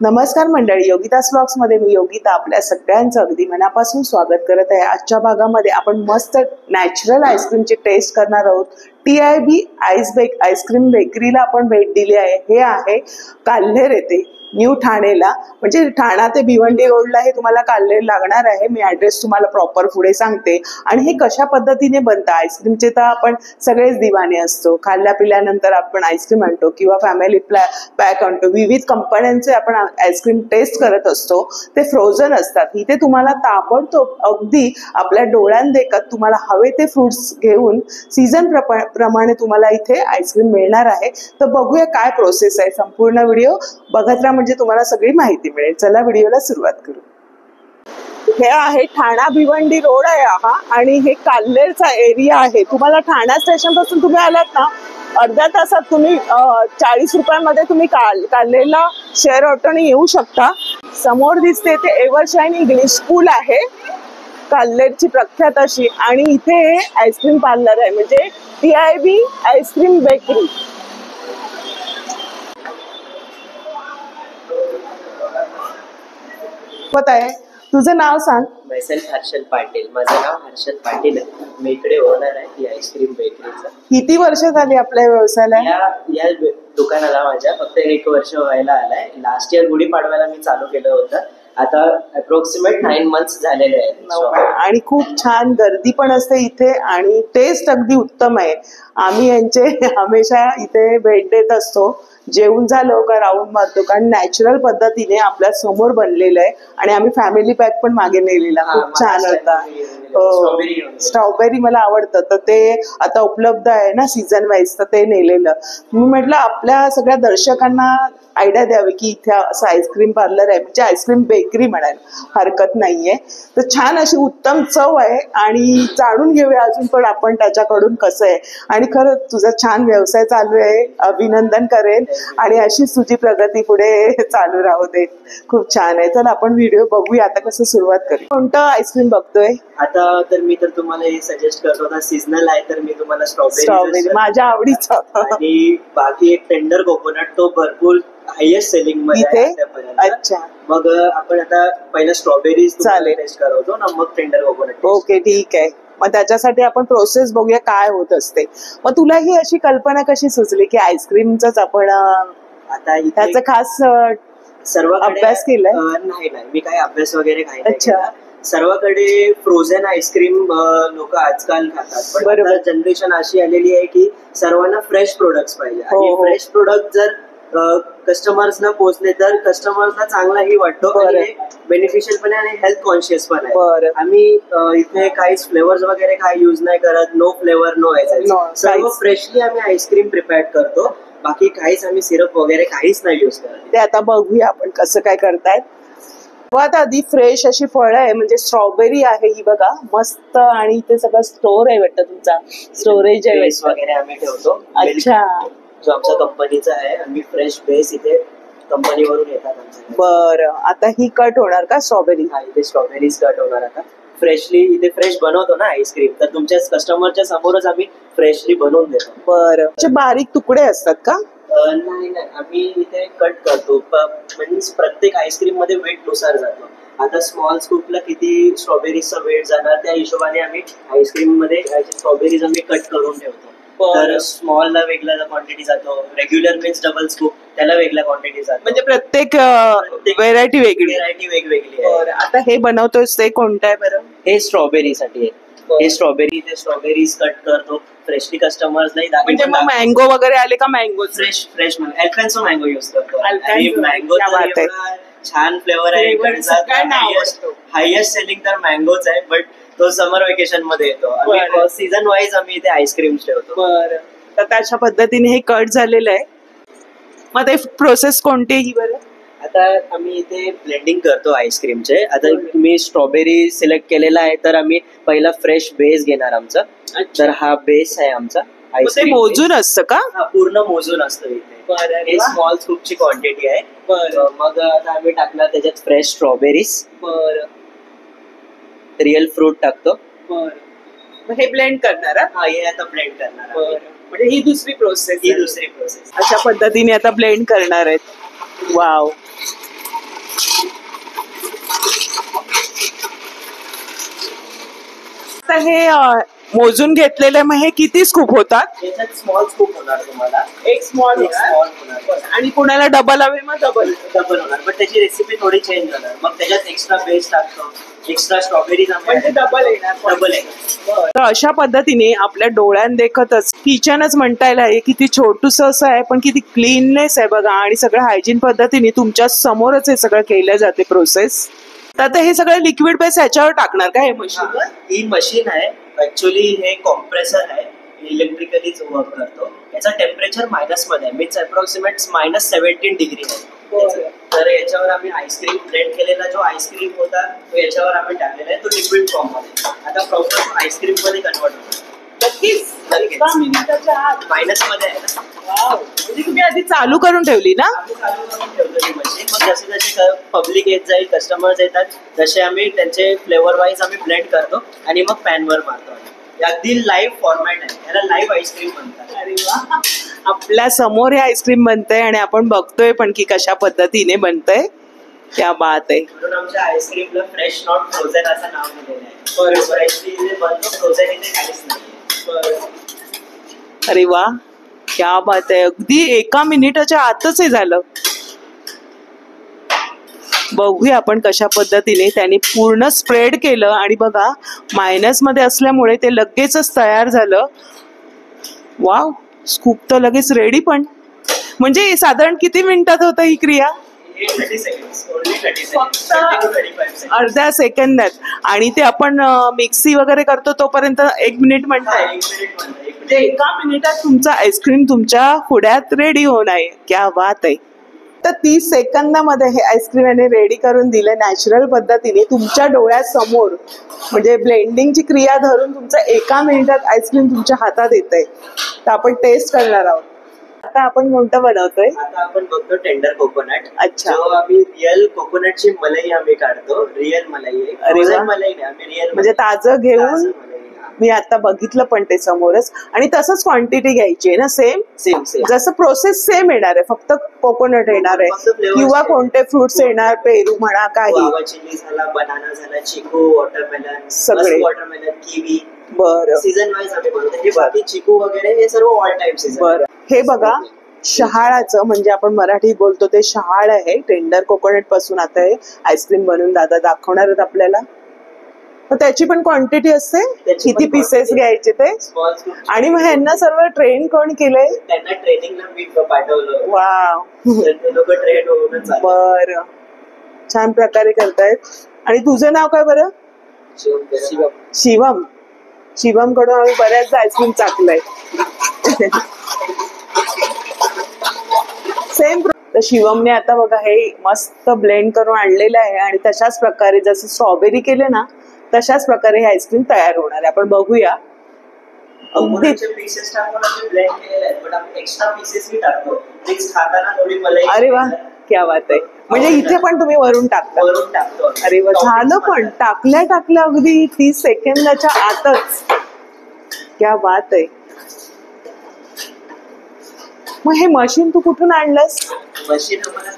नमस्कार मंडळी, योगितास ब्लॉग्स मध्ये मी योगिता आपल्या सगळ्यांचं अगदी मनापासून स्वागत करत आहे। आजच्या भागामध्ये आपण मस्त नॅचरल आईस्क्रीमची टेस्ट करणार आहोत। TIB आईस्क्रीम बेकरीला आपण भेट दिली आहे। हे आहे काल्हेर येथे न्यू ठाणेला, म्हणजे ठाणा ते भिवंडी रोडला हे तुम्हाला काल्हेर लागणार आहे। मी ऍड्रेस तुम्हाला प्रॉपर पुढे सांगते। आणि हे कशा पद्धतीने बनतं आईस्क्रीमचे तर आपण सगळेच दिवाने असतो। खाल्ल्या पिल्यानंतर आपण आईस्क्रीम आणतो किंवा फॅमिली पॅक आणतो, विविध कंपन्यांचे आपण आईस्क्रीम टेस्ट करत असतो। ते फ्रोझन असतात। इथे तुम्हाला ताबडतोब अगदी आपल्या डोळ्यांदेखत तुम्हाला हवे ते फ्रुट्स घेऊन सीझन प्रमाणे तुम्हाला इथे आईस्क्रीम मिळणार आहे। तर बघूया काय प्रोसेस आहे। संपूर्ण व्हिडिओ बघत राहा म्हणजे तुम्हाला सगळी माहिती मिळेल। चला व्हिडिओला सुरुवात करू। हे आहे ठाणा भिवंडी रोड आहे हा, आणि हे काल्हेरचा एरिया आहे। तुम्हाला ठाणा स्टेशन पासून तुम्ही आलात ना, अर्ध्या तासात तुम्ही 40 रुपयांमध्ये तुम्ही काल्हेरला शेअर ऑटोने येऊ शकता। समोर दिसते ते एव्हरशाईन इंग्लिश स्कूल आहे, काल्हेरची प्रख्यात अशी। आणि इथे हे आईस्क्रीम पार्लर आहे, म्हणजे TIB आईस्क्रीम बेकरी। पता आहे तुझं नाव सांग। मैसेल्फ हर्षल पाटील, माझं नाव हर्षल पाटील आहे। मी इकडे ओनर आहे ती आईस्क्रीम बेकरीचं। किती वर्ष झाली आपल्या व्यवसायाला? या दुकानाला माझ्या फक्त 1 वर्ष व्हायला आलाय। लास्ट इयर गुढीपाडव्याला मी चालू केलं होतं। आता अप्रॉक्सिमेट 9 मंथ्स झालेले आहेत। आणि खूप छान गर्दी पण असते इथे, आणि टेस्ट अगदी उत्तम आहे। आम्ही यांचे हमेशा इथे भेट देत असतो। जेवून झालं का राऊंड मारतो, कारण नॅचरल पद्धतीने आपल्या समोर बनलेलं आहे। आणि आम्ही फॅमिली पॅक पण मागे नेलेला, खूप छान होता। स्ट्रॉबेरी मला आवडतं, तर ते आता उपलब्ध आहे ना सीझन वाईज, तर ते नेलेलं। मी म्हटलं आपल्या सगळ्या दर्शकांना आयडिया द्यावी की इथे असं आईस्क्रीम पार्लर आहे, म्हणजे आईस्क्रीम बेकरी म्हणायला हरकत नाहीये। तर छान अशी उत्तम चव आहे, आणि जाणून घेऊया अजून पण आपण त्याच्याकडून कसं आहे। आणि खरंच तुझा छान व्यवसाय चालू आहे, अभिनंदन करेन, आणि अशीच तुझी प्रगती पुढे चालू राहू दे। खूप छान आहे। तर आपण व्हिडिओ बघूया आता कसं सुरुवात करू। कोणतं आईस्क्रीम बघतोय आता? तर मी तर तुम्हाला हे सजेस्ट करतो, आता सीझनल आहे तर मी तुम्हाला स्ट्रॉबेरी माझ्या आवडीचं। आणि बाकी एक टेंडर कोकोनट, तो भरपूर हायेस्ट सेलिंग मध्ये आहे। अच्छा, मग आपण आता पहिला स्ट्रॉबेरी टेस्ट करवतो ना, मग टेंडर कोकोनट। ओके, ठीक आहे। मग त्याच्यासाठी आपण प्रोसेस बघूया काय होत असते। मग तुला ही अशी कल्पना कशी सुचली की आईस्क्रीमच आपण आता त्याचा खास सर्व अभ्यास केलाय? नाही, मी काही अभ्यास वगैरे काही नाही। सर्वांकडे फ्रोझन आईस्क्रीम लोक आजकाल खातात, पण आता जनरेशन अशी आलेली आहे की सर्वांना फ्रेश प्रोडक्ट्स पाहिजे। आणि फ्रेश प्रोडक्ट जर कस्टमर्सना पोहोचले तर कस्टमर्सना चांगलाही वाटतो, आणि बेनिफिशियल पण आहे आणि हेल्थ कॉन्शियस पण आहे। आम्ही इथे काहीच फ्लेवर्स वगैरे काही यूज नाही करत। नो फ्लेवर, नो एसेन्स, सर्व फ्रेशली आम्ही आईस्क्रीम प्रिपेअर करतो। बाकी काहीच आम्ही सिरप वगैरे काहीच नाही यूज करत। ते आता बघूया आपण कसं काय करतायत। आता आधी फ्रेश अशी फळं आहे, म्हणजे स्ट्रॉबेरी आहे ही बघा मस्त, आणि इथे सगळं स्टोर आहे वाटतं, तुमचा स्टोरेज आहे वगैरे आम्ही ठेवतो। अच्छा, जो आमच्या कंपनीचा आहे, आम्ही फ्रेश बेस इथे कंपनीवरून येतात आमच्या। बरं, आता ही कट होणार का स्ट्रॉबेरी? हा, इथे स्ट्रॉबेरीज कट होणार आता फ्रेशली। इथे फ्रेश बनवतो ना आईस्क्रीम, तर तुमच्या कस्टमरच्या समोरच आम्ही फ्रेशली बनवून देतो। बरं, बारीक तुकडे असतात का? नाही, आम्ही इथे कट करतो। म्हणजे प्रत्येक आईस्क्रीम मध्ये वेट नुसार जातो। आता स्मॉल स्कूपला किती स्ट्रॉबेरीजचा वेट जाणार, त्या हिशोबाने आम्ही आईस्क्रीम मध्ये स्ट्रॉबेरीज आम्ही कट करून ठेवतो। तर स्मॉल ला वेगळा क्वांटिटी जातो, रेग्युलर मीन्स डबल स्कूप त्याला वेगळा क्वांटिटी जातो। म्हणजे प्रत्येक व्हेरायटी वेगळी आहे। आता हे बनवतोय ते कोणतं आहे बरं? हे स्ट्रॉबेरी साठी आहे। हे स्ट्रॉबेरीज कट करतो फ्रेशली कस्टमर्सला। म्हणजे मग मँगो वगैरे आले का? मँगो फ्रेश अल्फेन्सो मँगो यूज करतो। मँगो छान फ्लेवर आहे, हायेस्ट सेलिंग तर मँगोच आहे, बट तो समर वेकेशन मध्ये येतो। सीझन वाईज आम्ही इथे आईस्क्रीम ठेवतो। बरं, तर त्याच्या पद्धतीने हे कट झालेलं आहे। मग ते प्रोसेस कोणती ही बरं? आता आम्ही इथे ब्लेंडिंग करतो आईस्क्रीमचे। आता मी स्ट्रॉबेरी सिलेक्ट केलेला आहे, तर आम्ही पहिला फ्रेश बेस घेणार आमचा। तर हा बेस आहे आमचा आईस्क्रीम। मोजून असतं का? हा, पूर्ण मोजून असतं इथे। हे स्मॉल स्कूपची क्वांटिटी आहे। मग आता आम्ही टाकणार त्याच्यात फ्रेश स्ट्रॉबेरीज, रिअल फ्रूट टाकतो। हे ब्लेंड करणार? हा, हे आता ब्लेंड करणार। म्हणजे ही दुसरी प्रोसेस? ही दुसरी प्रोसेस। अशा पद्धतीने आता ब्लेंड करणार आहेत। वाव, हे मोजून घेतलेले, मग हे किती स्कूप होतात? याच्यात स्मॉल स्कूप होणार तुम्हाला, एक स्मॉल होणार, आणि कुणाला डबल हवे मग डबल होणार. पण त्याची रेसिपी थोडी चेंज होणार. मग त्याच्यात एक्स्ट्रा बेस टाकतो, एक्स्ट्रा स्ट्रॉबेरीज डबल येणार. तर अशा पद्धतीने आपल्या डोळ्यांदेखतच किचनच म्हणता येईल आहे. किती छोटूस असं आहे पण किती क्लीननेस आहे बघा, आणि सगळं हायजीन पद्धतीने तुमच्या समोरच हे सगळं केलं जाते प्रोसेस. तर आता हे सगळं लिक्विड बेस ह्याच्यावर टाकणार का हे मशीन? ही मशीन आहे ऍक्च्युली, हे कॉम्प्रेसर आहे, इलेक्ट्रिकलीच वर्क करतो. याचा टेम्परेचर मायनस मध्ये आहे, मीन्स अप्रॉक्सिमेट -17 डिग्री आहे. तर याच्यावर आम्ही आईस्क्रीम ब्लेंड केलेला जो आईस्क्रीम होता तो याच्यावर आम्ही टाकलेला आहे, तो लिक्विड फॉर्म मध्ये. आता प्रॉपर आईस्क्रीम मध्ये कन्वर्ट होतो. मायनस मध्ये आहे ना. म्हणजे तुम्ही आधी चालू करून ठेवली ना? चालू करून ठेवतो ही मशीन. मग जसे जसे पब्लिक येत जाईल, कस्टमर्स येतात, तसे आम्ही त्यांचे फ्लेवर वाईज आम्ही ब्लेंड करतो आणि मग पॅनवर मारतो. अगदी लाईव्ह फॉर्मॅट आहे, याला लाईव्ह आईस्क्रीम म्हणतात. अरे वा, आपल्या समोर हे आईस्क्रीम बनतंय आणि आपण बघतोय पण की कशा पद्धतीने बनतंय. क्या बात आहे. म्हणून आमच्या आईस्क्रीमला फ्रेश नॉट फ्रोझन असं नाव दिलेलं आहे. फ्रेशली जे बनतो, फ्रोझन इथे काहीच नाही. अरे वा, क्या बात आहे. अगदी 1 मिनिटाच्या आतच हे झालं. बघूया आपण कशा पद्धतीने त्यांनी पूर्ण स्प्रेड केलं, आणि बघा मायनस मध्ये असल्यामुळे ते लगेचच तयार झालं. वाव, स्कूप तर लगेच रेडी. पण म्हणजे साधारण किती मिनिटात होतं ही क्रिया? 30 seconds. अर्ध्या सेकंदात. आणि ते आपण मिक्सी वगैरे करतो तोपर्यंत 1 मिनिट म्हणताय. 1 मिनिटात तुमचा आईस्क्रीम तुमच्या पुढ्यात रेडी होणार आहे. क्या बात आहे. तर 30 सेकंदामध्ये हे आईस्क्रीम याने रेडी करून दिलं नॅचरल पद्धतीने तुमच्या डोळ्यासमोर. म्हणजे ब्लेंडिंगची क्रिया धरून तुमचं 1 मिनिटात आईस्क्रीम तुमच्या हातात येतंय. तर आपण टेस्ट करणार आहोत. आता आपण कोणतं बनवतोय? आता आपण बघतो टेंडर कोकोनट. अच्छा. जो आम्ही रिअल कोकोनटची मलाई आम्ही काढतो. रिअल मलाई आहे. अरे मलाई नाही, आम्ही रिअल म्हणजे ताजं घेऊन. मी आता बघितलं पण ते समोरच. आणि तसंच क्वांटिटी घ्यायची आहे ना? सेम जसं प्रोसेस सेम येणार आहे, फक्त कोकोनट येणार आहे किंवा कोणते फ्रुट्स येणार, पेरू म्हणा, काही चिली झाला, बनाना झाला, चिकू, वॉटरमेलन, सगळे वॉटरमेलन, किवी. बरं. सीझन वाईज आम्ही बनवतो. हे बाकी चिकू वगैरे हे सर्व ऑल टाइम सीझन. बरं. हे बघा शहाळाचं, म्हणजे आपण मराठीत बोलतो ते शहाळ आहे. टेंडर कोकोनट पासून आता हे आईस्क्रीम बनवून दादा दाखवणार आहेत आपल्याला. त्याची पण क्वांटिटी असते, किती पीसेस घ्यायचे ते. आणि मग ह्यांना सर्व ट्रेन कोण केलंय? त्यांना ट्रेनिंगला मी पाठवलं. वाव, ते लोक ट्रेन होऊनच. बरं, छान प्रकारे करतायत. आणि तुझं नाव काय बरं? शिवम. शिवम कडून आम्ही बऱ्याचदा आईस्क्रीम चाकलंय. सेम. तर शिवमने आता बघा हे मस्त ब्लेंड करून आणलेलं आहे, आणि तशाच प्रकारे जसं स्ट्रॉबेरी केले ना तशाच प्रकारे हे आईस्क्रीम तयार होणार आहे. आपण बघूया. पीसेस टाकून आम्ही ब्लेंड केलेले आहेत, पण आम्ही एक्स्ट्रा पीसेस ही टाकतो. मिक्स खाताना थोडी मलाई. अरे वा, क्या बात आहे. म्हणजे इथे पण तुम्ही वरून टाकतो. अरे वा, झालं पण टाकल्या अगदी 30 सेकंदाच्या आतच. क्या बात आहे. मग हे मशीन तू कुठून आणलंस? मशीन आम्हाला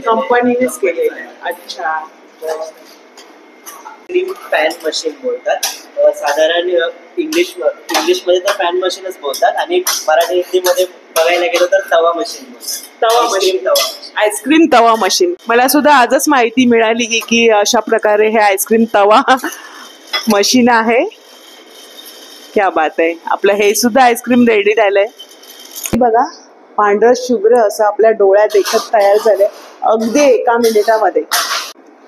कंपनीनेच केलेलं आहे. अच्छा. पॅन मशीन बोलतात साधारण. इंग्लिशमध्ये तर पॅन मशीनच बोलतात, आणि मराठी हिंदीमध्ये बघायला गेलो तर तवा मशीन बोलतात. आईस्क्रीम तवा मशीन. मला सुद्धा आजच माहिती मिळाली की अशा प्रकारे हे आईस्क्रीम तवा मशीन आहे. क्या बात आहे. आपलं हे सुद्धा आईस्क्रीम रेडी झालंय. बघा पांढरं शुभ्र असं आपल्या डोळ्यात देखत तयार झालंय अगदी 1 मिनिटामध्ये.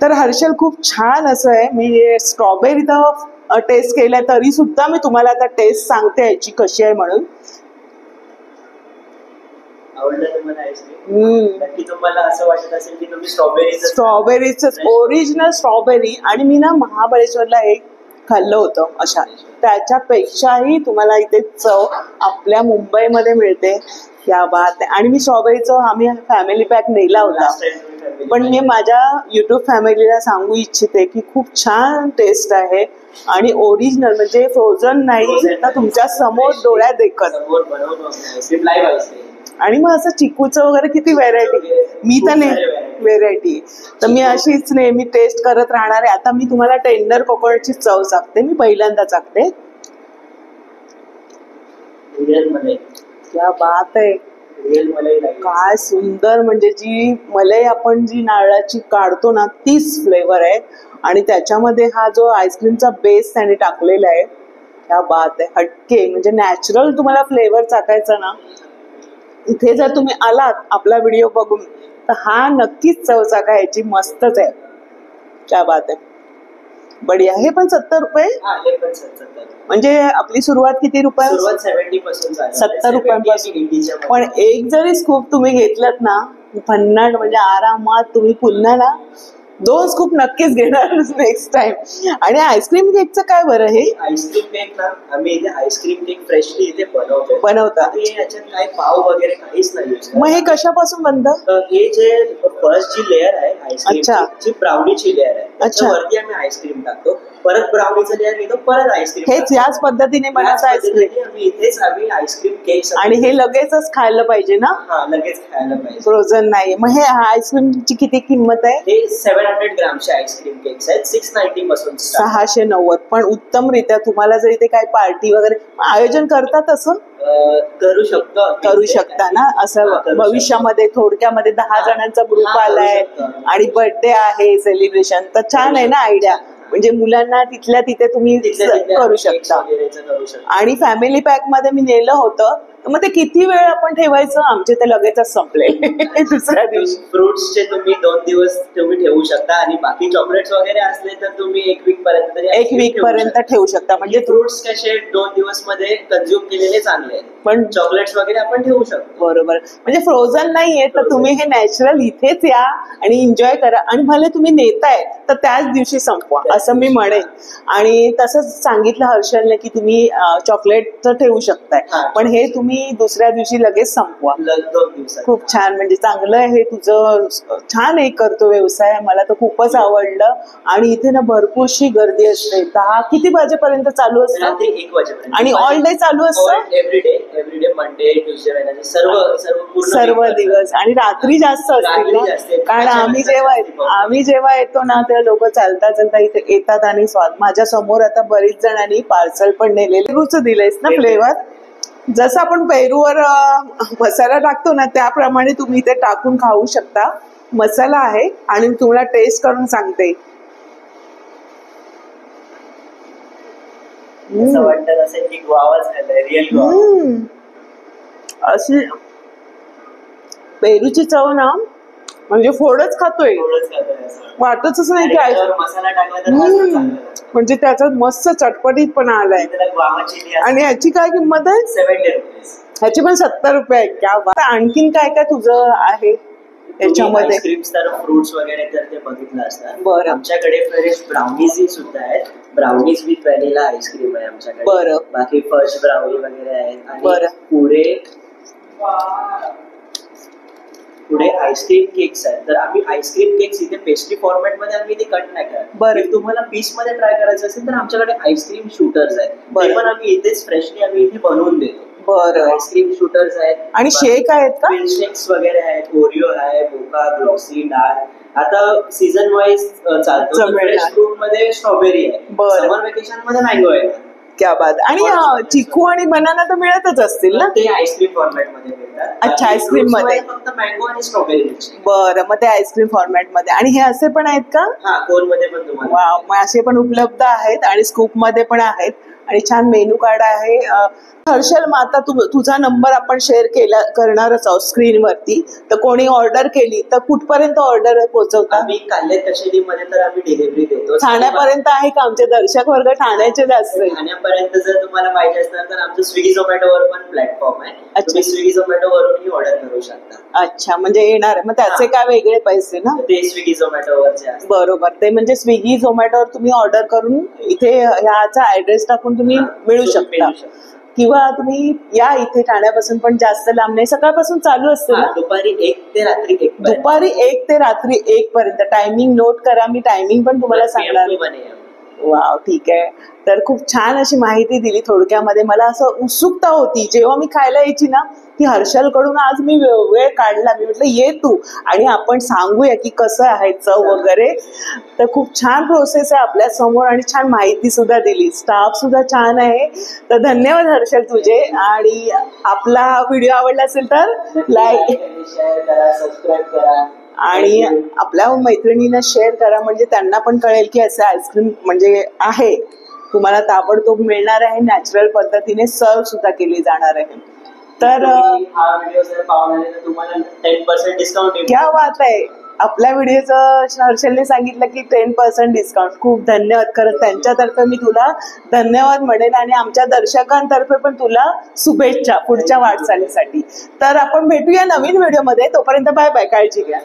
तर हर्षल, खूप छान असं आहे. मी स्ट्रॉबेरी तर टेस्ट केलाय, तरी सुद्धा मी तुम्हाला आता टेस्ट सांगते याची कशी आहे म्हणून. आवडलं तुम्हाला आईस्क्रीम? नक्की तुम्हाला असं वाटत असेल की तुम्ही स्ट्रॉबेरीच ओरिजिनल स्ट्रॉबेरी. आणि मी ना महाबळेश्वरला एक खाल्लं होतं अशा, त्याच्यापेक्षाही तुम्हाला इथे चव आपल्या मुंबईमध्ये मिळते. क्या बात आहे. आणि मी स्ट्रॉबेरीचं आम्ही फॅमिली पॅक नेला होता, पण मी माझ्या युट्यूब फॅमिलीला सांगू इच्छिते की खूप छान टेस्ट आहे, आणि ओरिजिनल म्हणजे फ्रोझन नाही, तर तुमच्या समोर डोळ्यात देखत. आणि मग असं चिकूचं वगैरे किती व्हेरायटी, मी तर नाही व्हेरायटी, तर मी अशीच नेहमी टेस्ट करत राहणार आहे. आता मी तुम्हाला टेंडर कोकोनटची चव सांगते, मी पहिल्यांदा सांगते. क्या बात आहे, काय सुंदर, म्हणजे जी मलाई आपण जी नारळाची काढतो ना तीच फ्लेवर आहे आणि त्याच्यामध्ये हा जो आईस्क्रीमचा बेस त्याने टाकलेला आहे, क्या बात आहे, हटके, म्हणजे नॅचरल तुम्हाला फ्लेवर चाकायचा ना, इथे जर तुम्ही आलात आपला व्हिडिओ बघून तर हा नक्कीच चव चाकायची, मस्तच आहे. क्या बात आहे, बढिया. हे पण 70 रुपये, म्हणजे आपली सुरुवात किती रुपये, 70 रुपयांपासून. पण एक जरी स्कूप तुम्ही घेतलात ना भन्नाट, म्हणजे आरामात तुम्ही पुन्हा ना 2 स्कूप नक्कीच घेणार नेक्स्ट टाइम. आणि आईस्क्रीम केकचं काय बरं, हे आईस्क्रीम केक ना आम्ही इथे आईस्क्रीम केक फ्रेशली इथे बनवता, याच्यात काय पाव वगैरे काहीच नाही. मग हे कशापासून बनतं, हे जे फर्स्ट जी लेअर आहे आईस्क्रीमची, ब्राउनीची लेअर आहे, त्याच्यावरती आम्ही आईस्क्रीम टाकतो, परत ब्राउनीचं लेअर घेतो, परत आईस्क्रीम, हेच याच पद्धतीने बनवतं आईस्क्रीम. इथेच आम्ही आईस्क्रीम केक, आणि हे लगेचच खायला पाहिजे ना, लगेच खायला पाहिजे, फ्रोझन नाही. मग हे आईस्क्रीमची किती किंमत आहे, हे 700 ग्रामचे आईस्क्रीम केक्स आहेत, 690 पासून 690. पण उत्तमरित्या तुम्हाला जर इथे काही पार्टी वगैरे आयोजन करतात असं करू शकता ना, असं भविष्यामध्ये थोडक्यामध्ये 10 जणांचा ग्रुप आलाय आणि बर्थडे आहे सेलिब्रेशन, तर छान आहे ना आयडिया. म्हणजे मुलांना तिथल्या तिथे तुम्ही करू शकता. आणि फॅमिली पॅक मध्ये मी नेलं होतं, मग ते किती वेळ आपण ठेवायचं, आमचे ते लगेचच संपले दुसऱ्या दिवशी. फ्रुट्सचे तुम्ही 2 दिवस तुम्ही ठेवू शकता आणि बाकी चॉकलेट्स वगैरे असले तर तुम्ही 1 वीक पर्यंत ठेवू शकता. म्हणजे फ्रुट्स कसे 2 दिवस मध्ये कंझ्युम केलेले चांगले, पण चॉकलेट्स वगैरे आपण ठेवू शकतो. बरोबर, म्हणजे फ्रोझन नाहीये तर तुम्ही हे नॅचरल इथेच या आणि एन्जॉय करा. आणि भले तुम्ही नेताय तर त्याच दिवशी संपवा असं मी म्हणेन. आणि तसंच सांगितलं हर्षलने की तुम्ही चॉकलेट तर ठेवू शकताय, पण हे तुम्ही दुसऱ्या दिवशी लगेच संपवा. 2 दिवसात. खूप छान, म्हणजे चांगलं आहे तुझं, छान एक करतो व्यवसाय, मला तर खूपच आवडलं. आणि इथे ना भरपूरशी गर्दी असते. किती वाजेपर्यंत चालू असतं, 1 वाजेपर्यंत, आणि ऑल डे चालू असतं, एव्हरीडे मंडे ट्युसडे वेडनेसडे सर्व दिवस. आणि रात्री जास्त असतील ना, कारण आम्ही जेव्हा येतो ना तेव्हा लोक चालता चालता इथे येतात. आणि माझ्या समोर आता बरीच जणांनी पार्सल पण नेलेले. पेरूचं दिलंयस ना फ्लेवर, जसं आपण पेरूवर मसाला टाकतो ना त्याप्रमाणे तुम्ही इथे टाकून खाऊ शकता. मसाला आहे आणि तुम्हाला टेस्ट करून सांगते. अशी पेरूची चव ना, म्हणजे फोडच खातोय, वाटतच नाही की मसाला टाकला. म्हणजे त्याच्यात मस्त चटपटीतपणा आलाय. आणि याची काय किंमत आहे, 70 रुपये, ह्याची पण 70 रुपये आहे. क्या बात. आणखीन काय काय तुझं आहे याच्यामध्ये, फ्रुट्स वगैरे तर ते बघितलं असतात. बरं, आमच्याकडे फ्रेश ब्राउनीज सुद्धा आहेत, ब्राउनीज विथ व्हॅनिला आईस्क्रीम आहे आमच्याकडे. बरं, बाकी फर्स्ट ब्राउनी वगैरे आहेत. आणि पुढे आईस्क्रीम केक्स आहेत. तर आम्ही आईस्क्रीम केक्स इथे पेस्ट्री फॉर्मॅट मध्ये आम्ही इथे कट नाही करत. बरं, तुम्हाला पीस मध्ये ट्राय करायचं असेल तर आमच्याकडे आईस्क्रीम शूटर्स आहेत, ते पण आम्ही इथेच फ्रेशली आम्ही इथे बनवून देतो. बरं, आईस्क्रीम शूटर्स आहेत. आणि शेक आहेत का, शेक्स वगैरे आहेत, ओरिओ आहे, मोका, ग्लॉसी, डार्क. आता सीझन वाईज चालतो. फ्रेश फ्रूट मध्ये स्ट्रॉबेरी आहे, समर वेकेशन मध्ये मँगो आहे. क्या बात. आणि चिकू आणि बनाना तर मिळतच असतील ना, ते आईस्क्रीम फॉर्मॅट मध्ये मिळतात. अच्छा, आईस्क्रीम मध्ये फक्त मँगो आणि स्ट्रॉबेरी. बरं, मग ते आईस्क्रीम फॉर्मॅट मध्ये. आणि हे असे पण आहेत का, कोन मध्ये पण तुम्हाला. वा, मग असे पण उपलब्ध आहेत आणि स्कूप मध्ये पण आहेत. आणि छान मेनू कार्ड आहे. हर्षल, मग आता तुझा नंबर आपण शेअर करणारच आहोत स्क्रीनवरती, तर कोणी ऑर्डर केली तर कुठपर्यंत ऑर्डर पोहोचवता. आम्ही काल्ले कशेरीमध्ये तर आम्ही डिलिव्हरी देतो. ठाण्यापर्यंत आहे का, आमचे दर्शक वर्ग ठाण्याचे जास्त. ठाण्यापर्यंत जर तुम्हाला पाहिजे असेल तर आमचं स्विगी झोमॅटोवर पण प्लॅटफॉर्म आहे. तुम्ही स्विगी झोमॅटोवरूनही ऑर्डर करू शकता. अच्छा, म्हणजे येणार, मग त्याचे काय वेगळे पैसे ना, ते स्विगी झोमॅटोवरचे. बरोबर, ते म्हणजे स्विगी झोमॅटोवर तुम्ही ऑर्डर करून इथे ह्याचा ऍड्रेस टाकून तुम्ही मिळू शकता. किंवा तुम्ही या इथे ठाण्यापासून पण जास्त लांब नाही, सकाळपासून चालू असते ना, दुपारी 1 ते रात्री 1. दुपारी 1 ते रात्री 1 पर्यंत. टायमिंग नोट करा, मी टायमिंग पण तुम्हाला सांगणार. वाव, ठीक आहे. तर खूप छान अशी माहिती दिली थोडक्यामध्ये. मला असं उत्सुकता होती जेव्हा मी खायला यायची ना, की हर्षलकडून आज मी वेळ काढला, मी म्हटलं ये तू आणि आपण सांगूया की कसं आहे चव वगैरे. तर खूप छान प्रोसेस आहे आपल्या समोर आणि छान माहिती सुद्धा दिली. स्टाफ सुद्धा छान आहे. तर धन्यवाद हर्षल तुझे. आणि आपला व्हिडिओ आवडला असेल तर लाईक, शेअर करा, सबस्क्राईब करा आणि आपल्या मैत्रिणींना शेअर करा, म्हणजे त्यांना पण कळेल की असं आईस्क्रीम म्हणजे आहे, तुम्हाला ताबडतोब मिळणार आहे, नॅचरल पद्धतीने सर्व सुद्धा केली जाणार आहे. तर हा व्हिडिओ जर पाहून आले तर तुम्हाला 10% डिस्काउंट. क्या बात आहे. आपल्या व्हिडिओचं हर्षलने सांगितलं की 10% डिस्काउंट. खूप धन्यवाद. खरंच त्यांच्यातर्फे मी तुला धन्यवाद म्हणेन आणि आमच्या दर्शकांतर्फे पण तुला शुभेच्छा पुढच्या वाटचालीसाठी. तर आपण भेटूया नवीन व्हिडिओमध्ये. तोपर्यंत बाय बाय, काळजी घ्या.